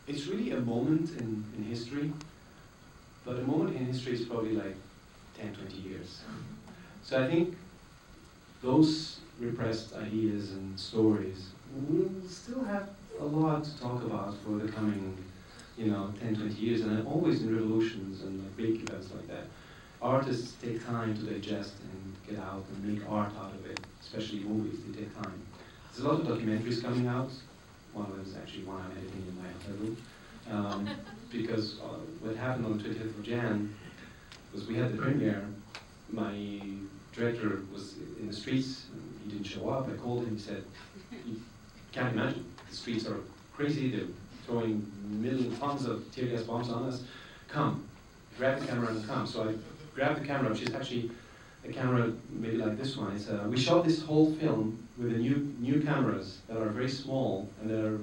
it's really a moment in history, but a moment in history is probably like 10, 20 years. So I think those repressed ideas and stories will still have a lot to talk about for the coming, 10, 20 years, and always in revolutions and like big events like that. Artists take time to digest and get out and make art out of it, especially movies, they take time. There's a lot of documentaries coming out. One of them is actually one I'm editing in my hotel room. Because what happened on the 20th of Jan was we had the premiere. My director was in the streets, and he didn't show up. I called him, he said, you can't imagine, the streets are crazy, they're throwing tons of tear gas bombs on us. Come, grab the camera and come. So I grabbed the camera, which is actually a camera maybe like this one. We shot this whole film with the new cameras that are very small and that are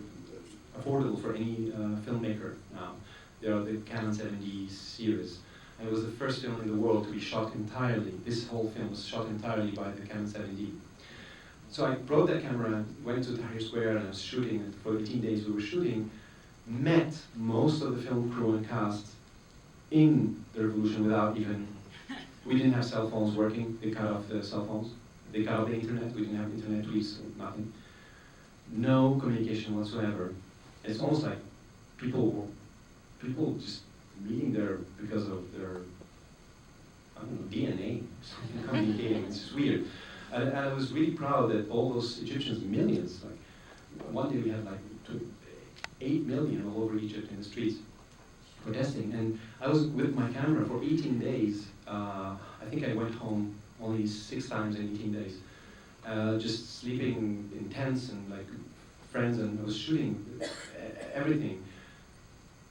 affordable for any filmmaker now. They are the Canon 70 series. And it was the first film in the world to be shot entirely. This whole film was shot entirely by the Canon 7D. So I brought that camera, went to Tahrir Square, and I was shooting. And for 18 days we were shooting, met most of the film crew and cast in the revolution without even, we didn't have cell phones working. They cut off the cell phones. They cut off the internet. We didn't have internet tweets, nothing. No communication whatsoever. It's almost like people just meeting there because of their, I don't know, DNA, communicating. It's just weird. And I was really proud that all those Egyptians, millions, like one day we had like 8 million all over Egypt in the streets protesting. And I was with my camera for 18 days. I think I went home only 6 times in 18 days. Just sleeping in tents and like friends, and I was shooting everything.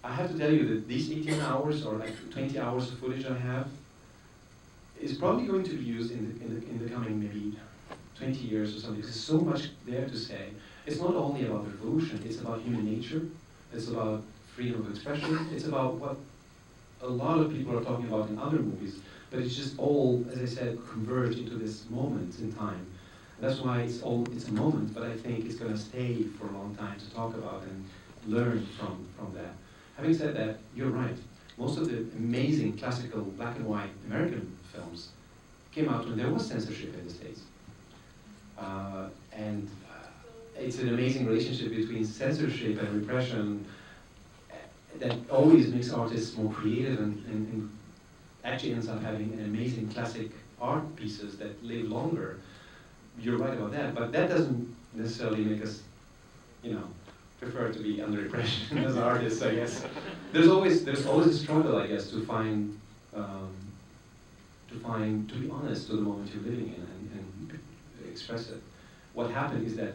I have to tell you that these 18 hours or like 20 hours of footage I have is probably going to be used in the coming maybe 20 years or something. There's so much there to say. It's not only about the revolution, it's about human nature, it's about freedom of expression, it's about what a lot of people are talking about in other movies, but it's just all, as I said, converged into this moment in time. And that's why it's a moment, but I think it's going to stay for a long time to talk about and learn from that. Having said that, you're right. Most of the amazing classical black and white American films came out when there was censorship in the States. It's an amazing relationship between censorship and repression that always makes artists more creative and actually ends up having an amazing classic art pieces that live longer. You're right about that, but that doesn't necessarily make us, prefer to be under repression as artists, I guess. There's always a struggle, I guess, to be honest to the moment you're living in and express it. What happened is that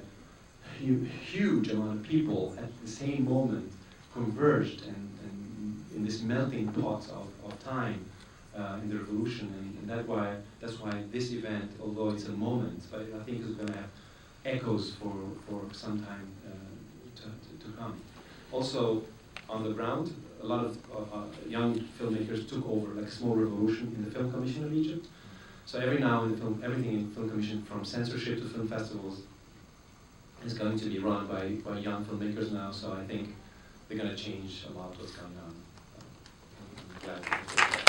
a huge amount of people at the same moment converged and in this melting pot of time in the revolution, and that's why this event, although it's a moment, but I think it's going to have echoes for some time to come. Also, on the ground, a lot of young filmmakers took over, like a small revolution in the Film Commission of Egypt. So every now in the film, everything in Film Commission, from censorship to film festivals, is going to be run by young filmmakers now. So I think they're going to change a lot what's going on. I'm glad.